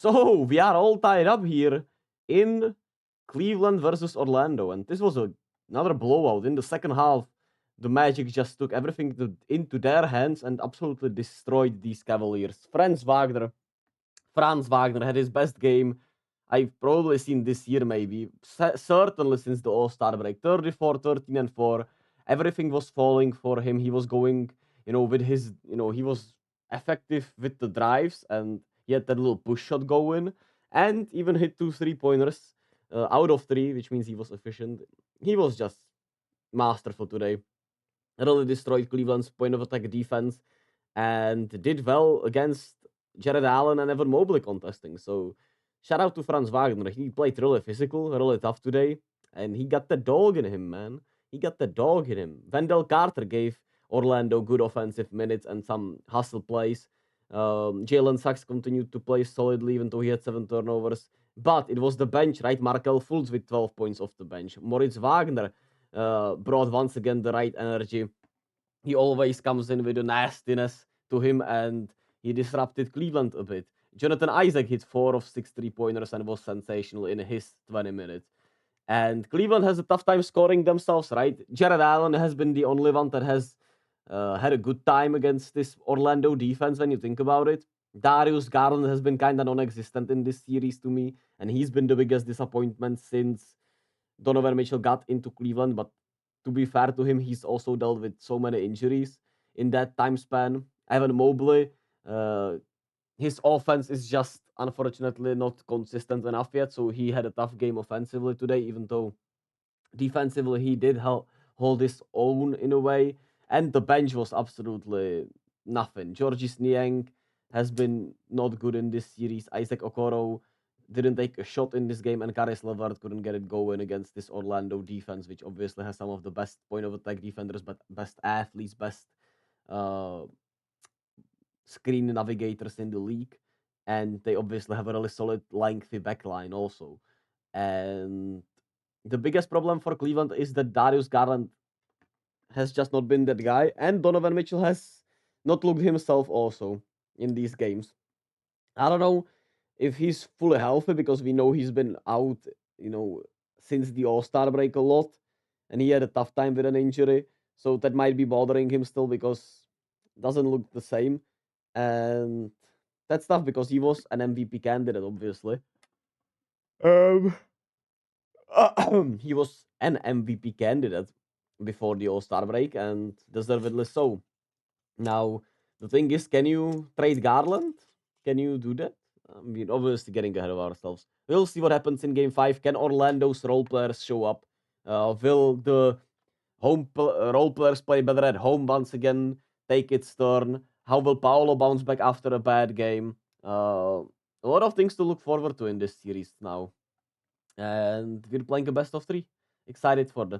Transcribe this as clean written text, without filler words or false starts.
So we are all tied up here in Cleveland versus Orlando, and this was another blowout. In the second half, the Magic just took everything into their hands and absolutely destroyed these Cavaliers. Franz Wagner had his best game I've probably seen this year, maybe. Certainly since the All-Star break. 34, 13, and 4. Everything was falling for him. He was going, with his, he was effective with the drives, and he had that little push shot going, and even hit 2 3-pointers out of 3, which means he was efficient. He was just masterful today. Really destroyed Cleveland's point of attack defense and did well against Jared Allen and Evan Mobley contesting. So shout out to Franz Wagner. He played really physical, really tough today, and he got the dog in him, man. He got the dog in him. Wendell Carter gave Orlando good offensive minutes and some hustle plays. Jalen Sachs continued to play solidly, even though he had 7 turnovers. But it was the bench, right? Markel Fultz with 12 points off the bench. Moritz Wagner brought once again the right energy. He always comes in with a nastiness to him, and he disrupted Cleveland a bit. Jonathan Isaac hit 4 of 6 3-pointers and was sensational in his 20 minutes. And Cleveland has a tough time scoring themselves, right? Jared Allen has been the only one that has had a good time against this Orlando defense when you think about it. Darius Garland has been kind of non-existent in this series to me, and he's been the biggest disappointment since Donovan Mitchell got into Cleveland. But to be fair to him, he's also dealt with so many injuries in that time span. Evan Mobley, his offense is just unfortunately not consistent enough yet. So he had a tough game offensively today, even though defensively he did hold his own in a way. And the bench was absolutely nothing. Georges Niang has been not good in this series. Isaac Okoro didn't take a shot in this game, and Caris LeVert couldn't get it going against this Orlando defense, which obviously has some of the best point of attack defenders, but best athletes, best uh, screen navigators in the league. And they obviously have a really solid, lengthy backline also. And the biggest problem for Cleveland is that Darius Garland has just not been that guy, and Donovan Mitchell has not looked himself also in these games. I don't know if he's fully healthy, because we know he's been out, since the All-Star break a lot, and he had a tough time with an injury. So that might be bothering him still, because it doesn't look the same. And that's tough because he was an MVP candidate, obviously. Um, he was an MVP candidate before the All-Star break, and deservedly so. Now, the thing is, can you trade Garland? Can you do that? I mean, obviously getting ahead of ourselves. We'll see what happens in Game 5. Can Orlando's role players show up? Will the role players play better at home once again, take its turn? How will Paolo bounce back after a bad game? A lot of things to look forward to in this series now. And we're playing a best of 3. Excited for that.